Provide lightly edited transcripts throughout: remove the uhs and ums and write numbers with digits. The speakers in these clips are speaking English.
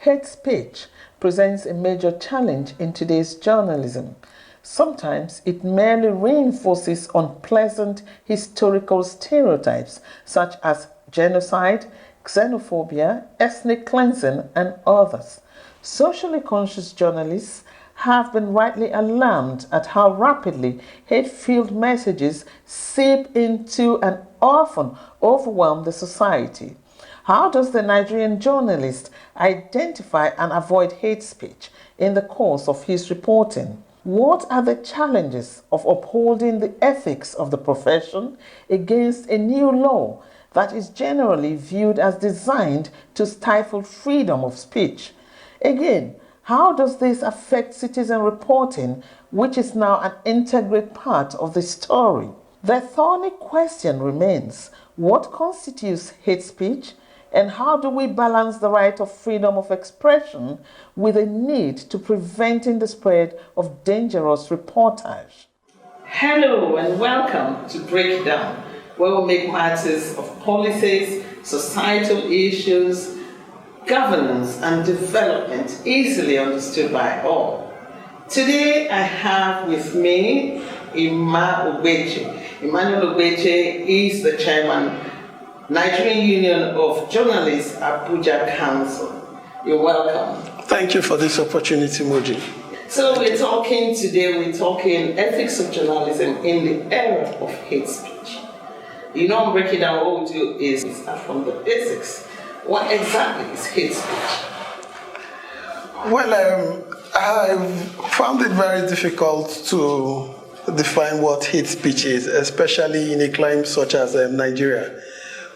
hate speech presents a major challenge in today's journalism. Sometimes it merely reinforces unpleasant historical stereotypes such as genocide, xenophobia, ethnic cleansing, and others. Socially conscious journalists have been rightly alarmed at how rapidly hate-filled messages seep into and often overwhelm the society. How does the Nigerian journalist identify and avoid hate speech in the course of his reporting? What are the challenges of upholding the ethics of the profession against a new law that is generally viewed as designed to stifle freedom of speech? Again, how does this affect citizen reporting, which is now an integral part of the story? The thorny question remains: what constitutes hate speech, and how do we balance the right of freedom of expression with a need to preventing the spread of dangerous reportage? Hello and welcome to Break It Down, where we make matters of policies, societal issues, governance and development easily understood by all. Today I have with me Emmanuel Ogbeche. Emmanuel Ogbeche is the chairman, Nigerian Union of Journalists, Abuja Council. You're welcome. Thank you for this opportunity, Moji. So we're talking ethics of journalism in the era of hate speech. Breaking down what we do is start from the basics. What exactly is hate speech? Well, I found it very difficult to define what hate speech is, especially in a climate such as Nigeria,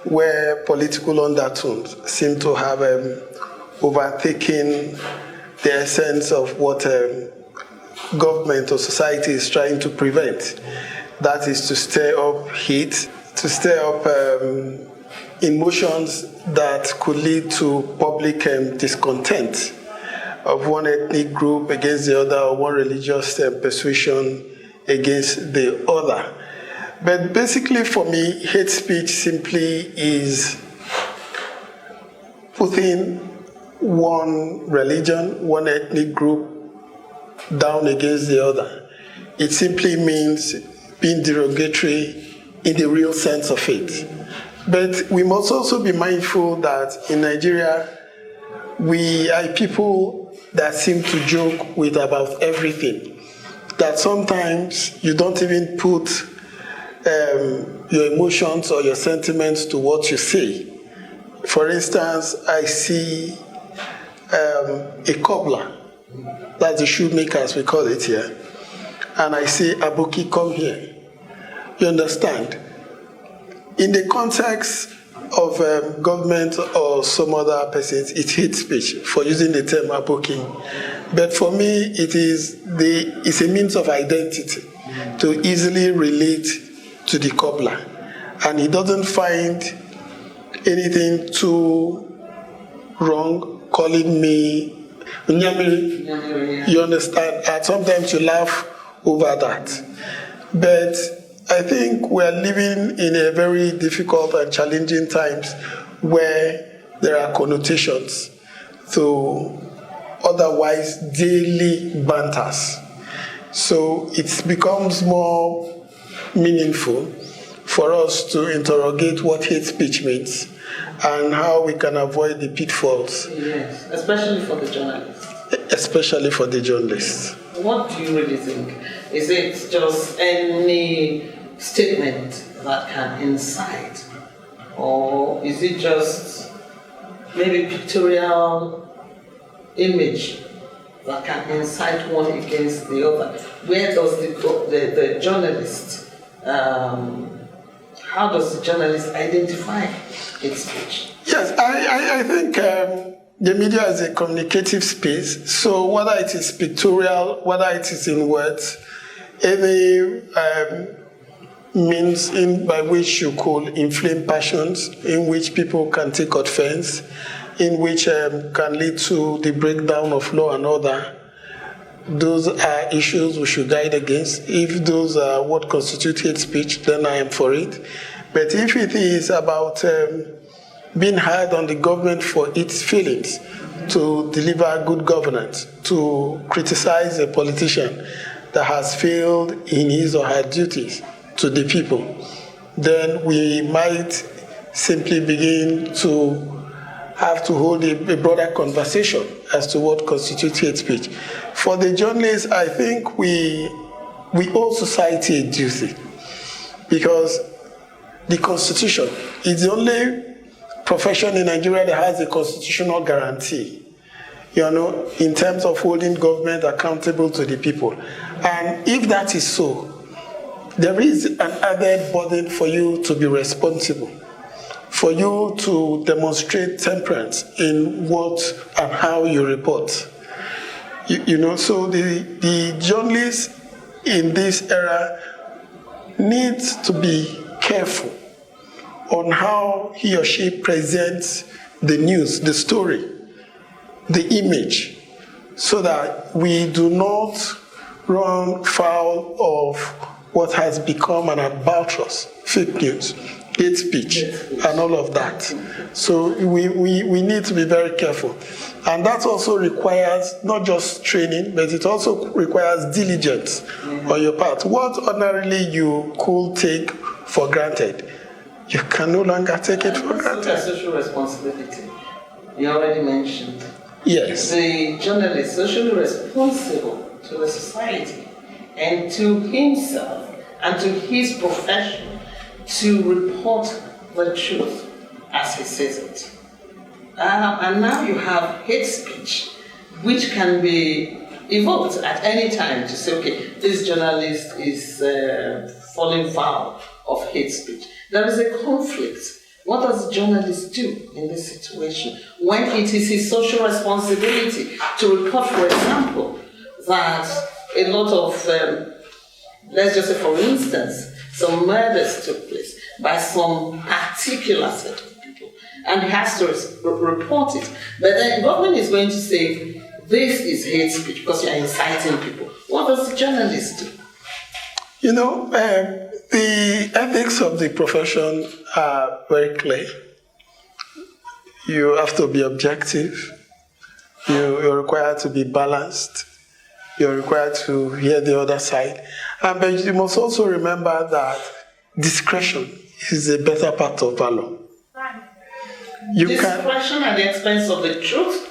where political undertones seem to have overtaken the essence of what government or society is trying to prevent. That is to stir up heat, to stir up emotions that could lead to public discontent of one ethnic group against the other, or one religious persuasion against the other. But basically for me, hate speech simply is putting one religion, one ethnic group down against the other. It simply means being derogatory in the real sense of it. But we must also be mindful that in Nigeria, we are people that seem to joke with about everything. That sometimes you don't even put your emotions or your sentiments to what you say. For instance, I see a cobbler, that's the shoemaker as we call it here, and I say, Aboki, come here. You understand? In the context of government or some other persons, it's hate speech for using the term Aboki. But for me, it's a means of identity to easily relate to the cobbler, and he doesn't find anything too wrong calling me Nyamiri. You understand? And sometimes you laugh over that. But I think we are living in a very difficult and challenging times where there are connotations to otherwise daily banters. So it becomes more meaningful for us to interrogate what hate speech means and how we can avoid the pitfalls. Yes, especially for the journalists. Especially for the journalists. What do you really think? Is it just any statement that can incite? Or is it just maybe pictorial image that can incite one against the other? Where does the journalist, how does the journalist identify hate speech? Yes, I think the media is a communicative space. So whether it is pictorial, whether it is in words, any means by which you could inflame passions, in which people can take offense, in which can lead to the breakdown of law and order, those are issues we should guide against. If those are what constitute hate speech, then I am for it. But if it is about being hard on the government for its failings to deliver good governance, to criticize a politician that has failed in his or her duties to the people, then we might simply begin to have to hold a broader conversation as to what constitutes hate speech. For the journalists, I think we owe society a duty, because the Constitution is the only profession in Nigeria that has a constitutional guarantee, in terms of holding government accountable to the people. And if that is so, there is an added burden for you to be responsible, for you to demonstrate temperance in what and how you report. So the journalists in this era needs to be careful on how he or she presents the news, the story, the image, so that we do not run foul of what has become an albatross, fake news, hate speech, and all of that. So we need to be very careful. And that also requires not just training, but it also requires diligence on your part. What ordinarily you could take for granted, you can no longer take it for granted. Look at social responsibility. You already mentioned. Yes. The journalist is socially responsible to the society and to himself and to his profession to report the truth as he says it. And now you have hate speech, which can be evoked at any time to say, okay, this journalist is falling foul of hate speech. There is a conflict. What does the journalist do in this situation when it is his social responsibility to report, for example, that a lot of, let's just say for instance, some murders took place by some particular set of people, and he has to report it. But then the government is going to say, this is hate speech because you are inciting people. What does the journalist do? The ethics of the profession are very clear. You have to be objective. You're required to be balanced. You're required to hear the other side. But you must also remember that discretion is a better part of valor. Discretion at the expense of the truth?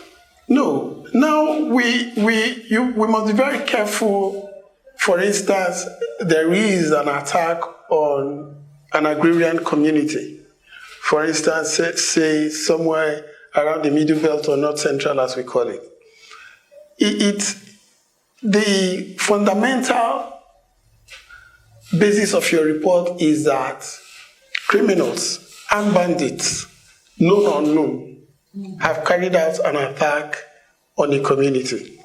No. Now we must be very careful. For instance, there is an attack on an agrarian community. For instance, say somewhere around the Middle Belt or North Central, as we call it. The fundamental basis of your report is that criminals and bandits, known or unknown, have carried out an attack on a community.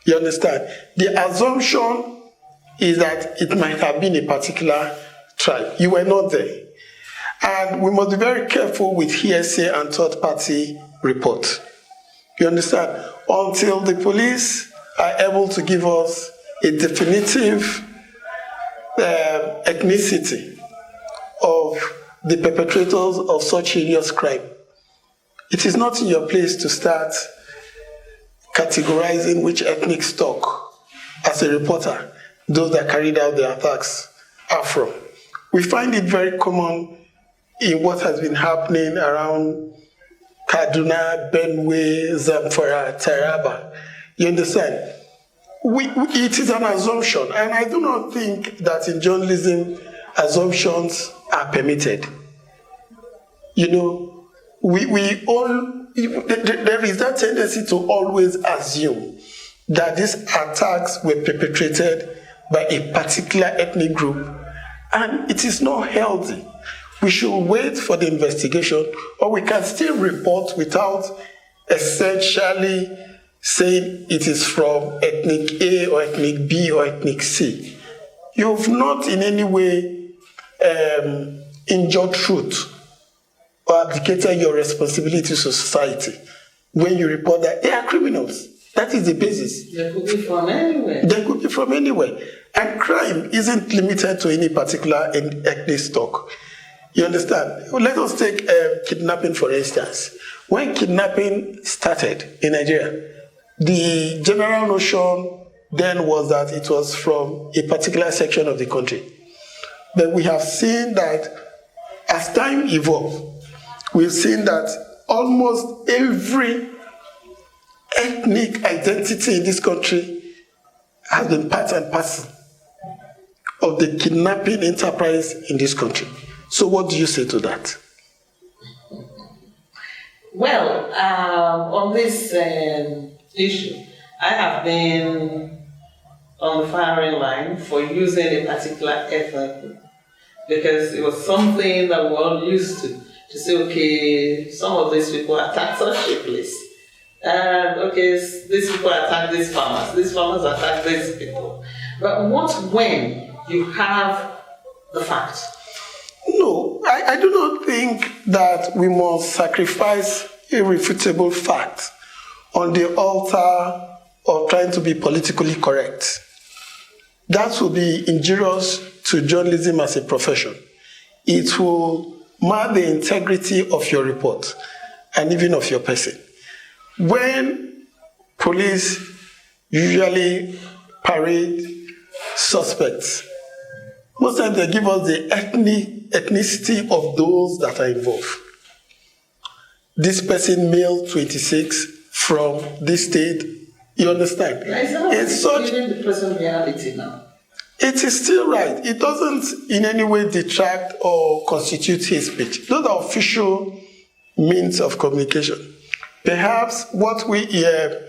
You understand? The assumption is that it might have been a particular tribe. You were not there. And we must be very careful with hearsay and third-party report. You understand? Until the police are able to give us a definitive ethnicity of the perpetrators of such heinous crime, it is not in your place to start categorizing which ethnic stock, as a reporter, those that carried out the attacks are from. We find it very common in what has been happening around Kaduna, Benue, Zamfara, Taraba. You understand? It is an assumption, and I do not think that in journalism assumptions are permitted. There is that tendency to always assume that these attacks were perpetrated by a particular ethnic group, and it is not healthy. We should wait for the investigation, or we can still report without essentially saying it is from ethnic A or ethnic B or ethnic C. You have not in any way injured truth or abdicated your responsibility to society when you report that they are criminals. That is the basis. They could be from anywhere. They could be from anywhere. And crime isn't limited to any particular ethnic stock. You understand? Let us take kidnapping, for instance. When kidnapping started in Nigeria, the general notion then was that it was from a particular section of the country. But we have seen that as time evolved, we've seen that almost every ethnic identity in this country has been part and parcel of the kidnapping enterprise in this country. So what do you say to that? Well, on this issue, I have been on the firing line for using a particular ethnic group because it was something that we all used to say, okay, some of these people attack such a place. And okay, these people attack these farmers attack these people. But what when you have the facts? No, I do not think that we must sacrifice irrefutable facts on the altar of trying to be politically correct. That will be injurious to journalism as a profession. It will mar the integrity of your report and even of your person. When police usually parade suspects, most times they give us the ethnicity of those that are involved. This person, male 26, from this state, you understand? It's such the present reality now. It is still right. It doesn't in any way detract or constitute hate speech. Those are official means of communication. Perhaps what we hear,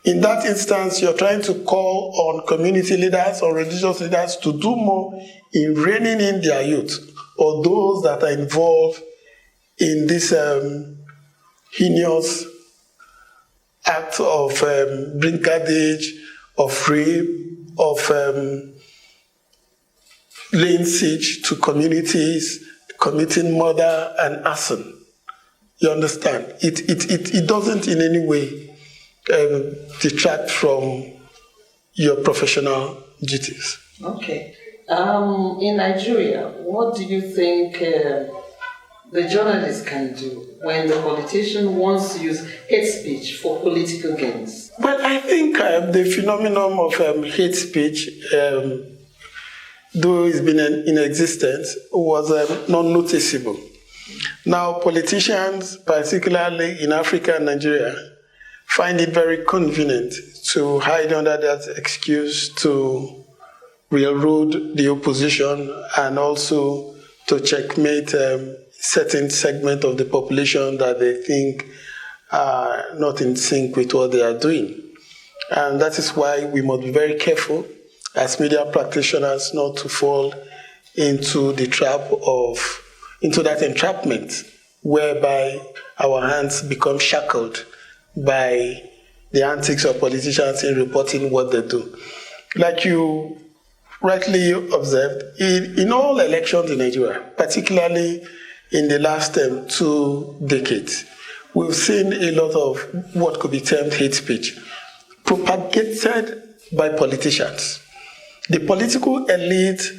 in that instance, you're trying to call on community leaders or religious leaders to do more in reining in their youth or those that are involved in this heinous act of brincardage, of rape, of laying siege to communities, committing murder and arson. You understand? It doesn't in any way detract from your professional duties. Okay. In Nigeria, what do you think the journalist can do when the politician wants to use hate speech for political gains? Well, I think the phenomenon of hate speech, though it's been in existence, was non-noticeable. Now, politicians, particularly in Africa and Nigeria, find it very convenient to hide under that excuse to railroad the opposition and also to checkmate certain segment of the population that they think are not in sync with what they are doing. And that is why we must be very careful as media practitioners not to fall into the into that entrapment whereby our hands become shackled by the antics of politicians in reporting what they do. Like you rightly observed, in all elections in Nigeria, particularly in the last 2 decades, we've seen a lot of what could be termed hate speech propagated by politicians. The political elite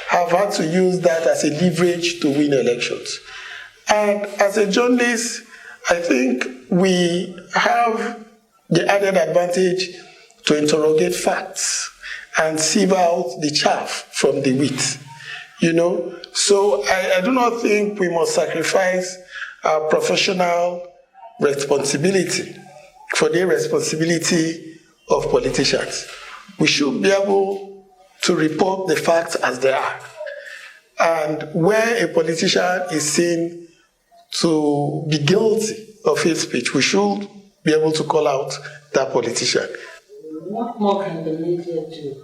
have had to use that as a leverage to win elections. And as a journalist, I think we have the added advantage to interrogate facts and sieve out the chaff from the wheat, you know. So I do not think we must sacrifice our professional responsibility for the responsibility of politicians. We should be able to report the facts as they are. And where a politician is seen to be guilty of hate speech, we should be able to call out that politician. What more can the media do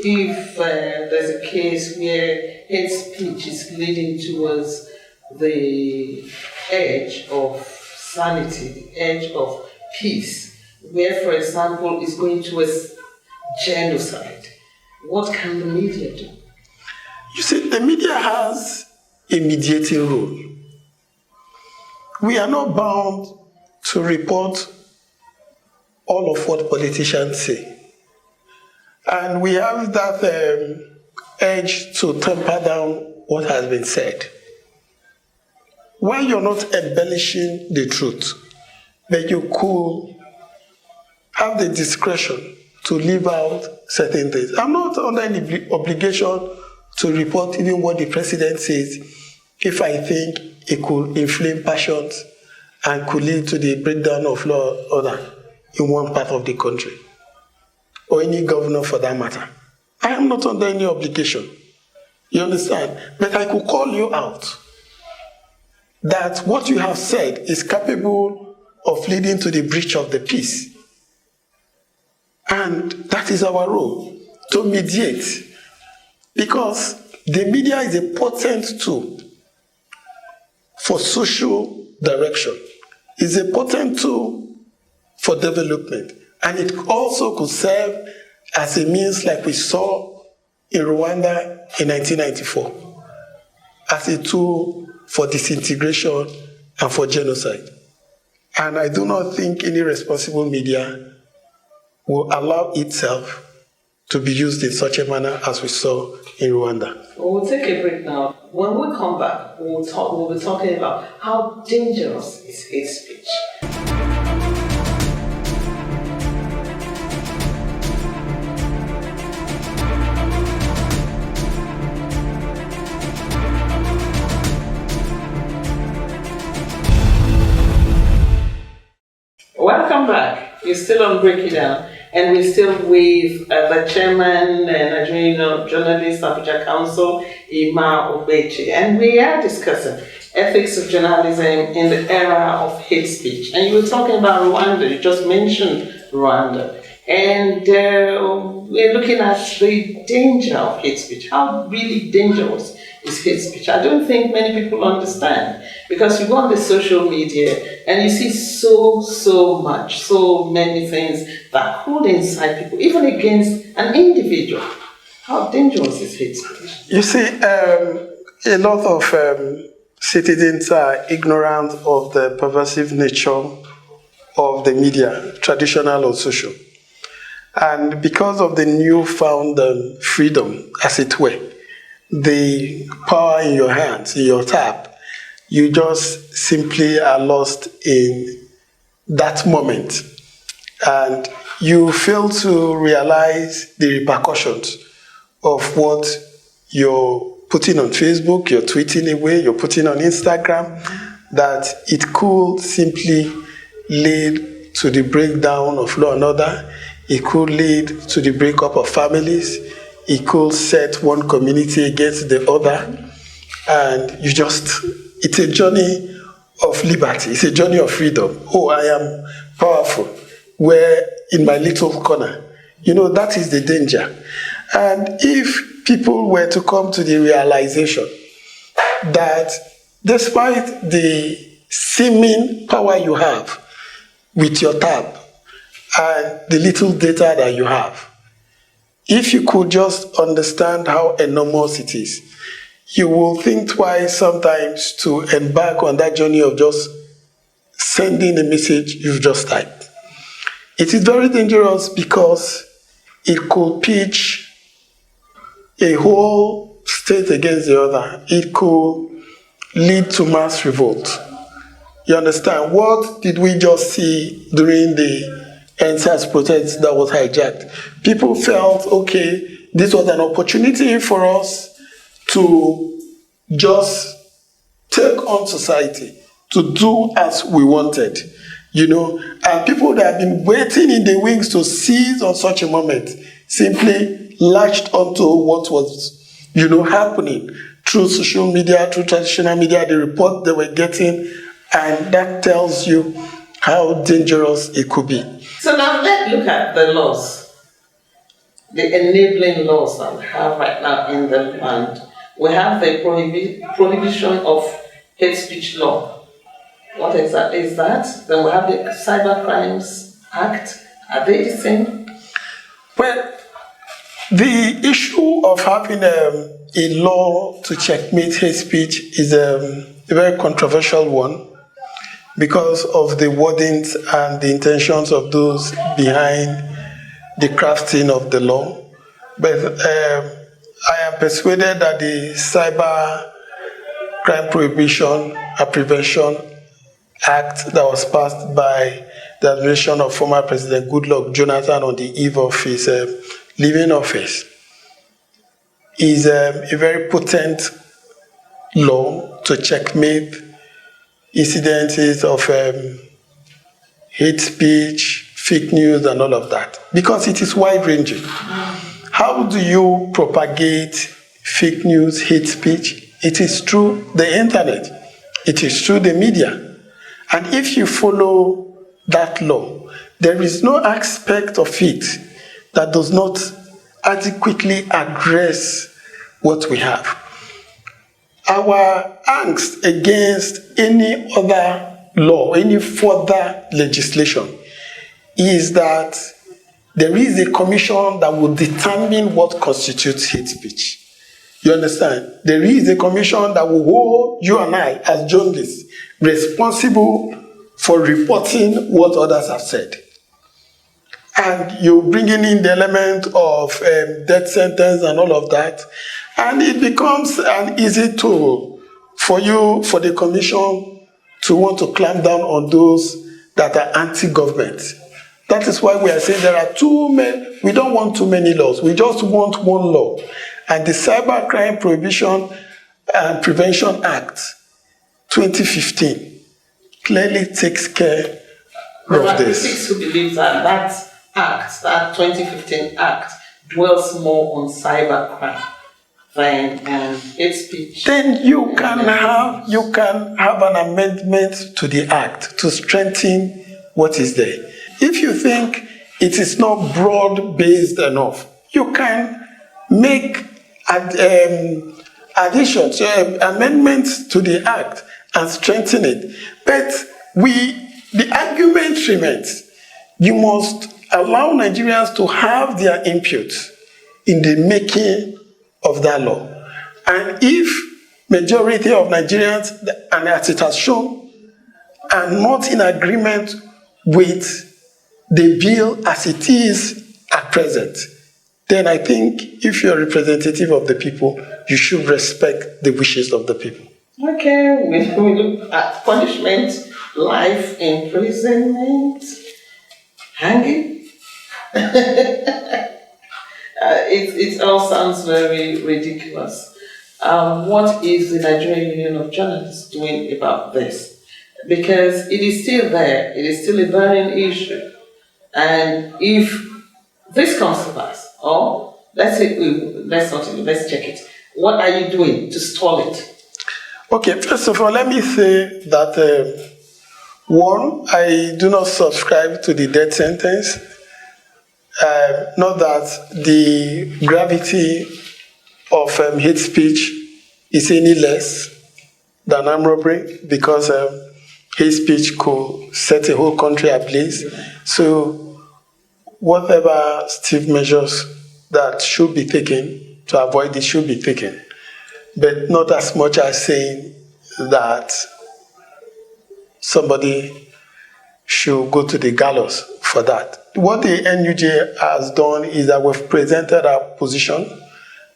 if there's a case where hate speech is leading towards the edge of sanity, the edge of peace, where, for example, it's going towards genocide? What can the media do? You see, the media has a mediating role. We are not bound to report all of what politicians say. And we have that edge to temper down what has been said. while you're not embellishing the truth, but you could have the discretion to leave out certain things. I'm not under any obligation to report even what the president says if I think it could inflame passions and could lead to the breakdown of law and order in one part of the country, or any governor for that matter. I am not under any obligation. You understand? But I could call you out that what you have said is capable of leading to the breach of the peace. And that is our role, to mediate. Because the media is a potent tool for social direction. It's a potent tool for development. And it also could serve as a means, like we saw in Rwanda in 1994, as a tool for disintegration and for genocide. And I do not think any responsible media will allow itself to be used in such a manner as we saw in Rwanda. We'll take a break now. When we come back, we'll be talking about how dangerous is hate speech. Welcome back. You're still on Break It Down, and we're still with the chairman, Nigerian Union of Journalists, Abuja Council, Emmanuel Ogbeche, and we are discussing ethics of journalism in the era of hate speech. And you were talking about Rwanda. You just mentioned Rwanda, and we're looking at the danger of hate speech. How really dangerous is hate speech? I don't think many people understand, because you go on the social media and you see so many things that could incite people, even against an individual. How dangerous is hate speech? You see, a lot of citizens are ignorant of the pervasive nature of the media, traditional or social. And because of the newfound freedom, as it were, the power in your hands, in your tap, you just simply are lost in that moment. And you fail to realize the repercussions of what you're putting on Facebook, you're tweeting away, you're putting on Instagram, that it could simply lead to the breakdown of law and order. It could lead to the breakup of families. It could set one community against the other. And it's a journey of liberty. It's a journey of freedom. Oh, I am powerful. Where in my little corner. That is the danger. And if people were to come to the realization that despite the seeming power you have with your tab and the little data that you have, if you could just understand how enormous it is, you will think twice sometimes to embark on that journey of just sending a message you've just typed. It is very dangerous because it could pitch a whole state against the other. It could lead to mass revolt. You understand? What did we just see during the NSAS protest that was hijacked? People felt, okay, this was an opportunity for us to just take on society, to do as we wanted, and people that have been waiting in the wings to seize on such a moment simply latched onto what was, happening through social media, through traditional media, the report they were getting, and that tells you how dangerous it could be. So now let's look at the laws, the enabling laws that we have right now in the land. We have the prohibition of hate speech law. What exactly is that? Then we have the Cybercrimes Act. Are they the same? Well, the issue of having a law to checkmate hate speech is a very controversial one because of the wordings and the intentions of those behind the crafting of the law. But I am persuaded that the Crime Prohibition and Prevention Act that was passed by the administration of former President Goodluck Jonathan on the eve of his leaving office is a very potent law to checkmate incidences of hate speech, fake news, and all of that, because it is wide-ranging. How do you propagate fake news, hate speech? It is through the internet. It is through the media. And if you follow that law, there is no aspect of it that does not adequately address what we have. Our angst against any other law, any further legislation, is that there is a commission that will determine what constitutes hate speech. You understand? There is a commission that will hold you and I as journalists responsible for reporting what others have said. And you're bringing in the element of death sentence and all of that, and it becomes an easy tool for you, for the commission to want to clamp down on those that are anti-government. That is why we are saying there are too many, we don't want too many laws, we just want one law. And the Cybercrime Prohibition and Prevention Act 2015 clearly takes care of this. Critics who believe that that 2015 Act dwells more on cybercrime than hate speech. Then you can have an amendment to the Act to strengthen what is there. If you think it is not broad-based enough, you can make additions, amendments to the Act and strengthen it. But the argument remains, you must allow Nigerians to have their input in the making of that law. And if majority of Nigerians, and as it has shown, are not in agreement with the bill as it is at present, then I think if you're a representative of the people, you should respect the wishes of the people. Okay, we look at punishment, life imprisonment, hanging. It all sounds very ridiculous. What is the Nigerian Union of Journalists doing about this? Because it is still there, it is still a burning issue. And if this comes to pass, or let's check it. What are you doing to stall it? Okay, first of all, let me say that one, I do not subscribe to the death sentence. Not that the gravity of hate speech is any less than armed robbery, because hate speech could set a whole country ablaze. So whatever stiff measures that should be taken to avoid it should be taken, but not as much as saying that somebody should go to the gallows for that. What the NUJ has done is that we've presented our position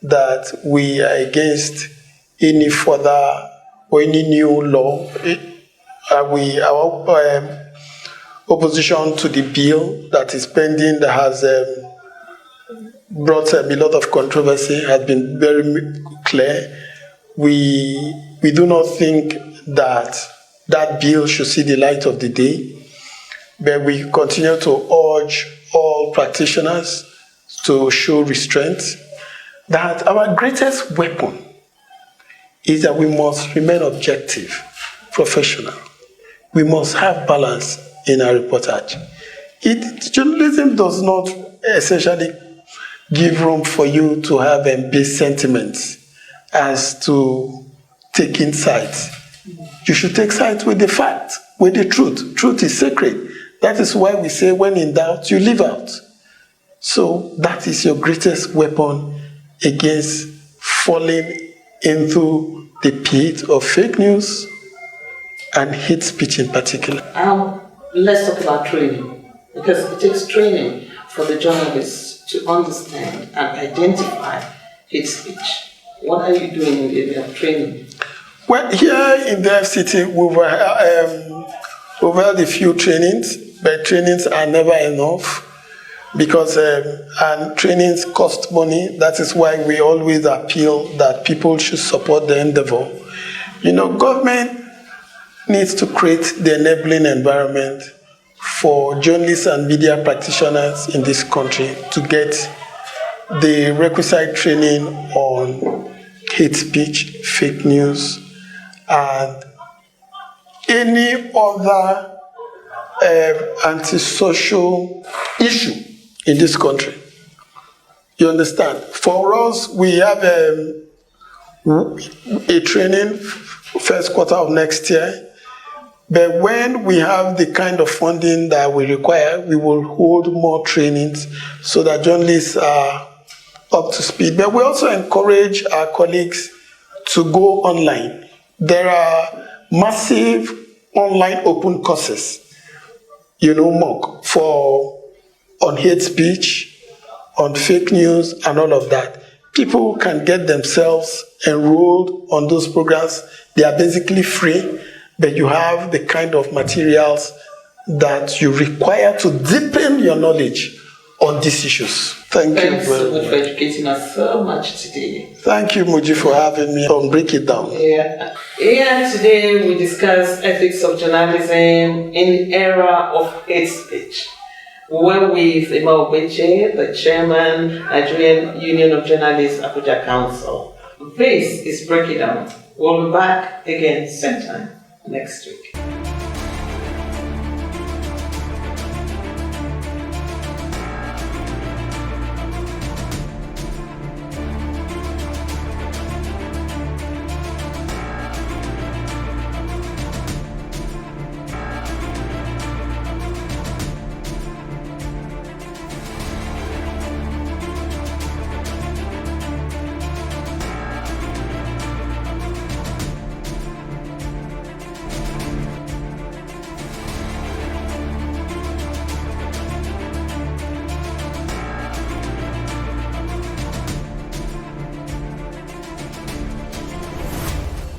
that we are against any further or any new law. Our opposition to the bill that is pending, that has brought a lot of controversy, has been very clear. We do not think that that bill should see the light of the day, but we continue to urge all practitioners to show restraint, that our greatest weapon is that we must remain objective, professional. We must have balance in our reportage. Journalism does not essentially give room for you to have base sentiments as to taking sides. You should take sides with the fact, with the truth. Truth is sacred. That is why we say, when in doubt, you leave out. So that is your greatest weapon against falling into the pit of fake news and hate speech in particular. Let's talk about training, because it takes training for the journalists to understand and identify hate speech. What are you doing in the area of training? Well, here in the FCT, we've held a few trainings, but trainings are never enough because and trainings cost money. That is why we always appeal that people should support the endeavor. Government needs to create the enabling environment for journalists and media practitioners in this country to get the requisite training on hate speech, fake news, and any other antisocial issue in this country. You understand? For us, we have a training first quarter of next year. But when we have the kind of funding that we require, we will hold more trainings so that journalists are up to speed. But we also encourage our colleagues to go online. There are massive online open courses, MOOC, on hate speech, on fake news, and all of that. People can get themselves enrolled on those programs. They are basically free, but you have the kind of materials that you require to deepen your knowledge on these issues. Thank you very much. Thanks so much for educating us so much today. Thank you, Muji, for having me on Break It Down. Yeah. Today we discuss ethics of journalism in the era of hate speech. We were with Emmanuel Ogbeche, the chairman, Nigerian Union of Journalists, Abuja Council. This is Break It Down. We'll be back again same time next week.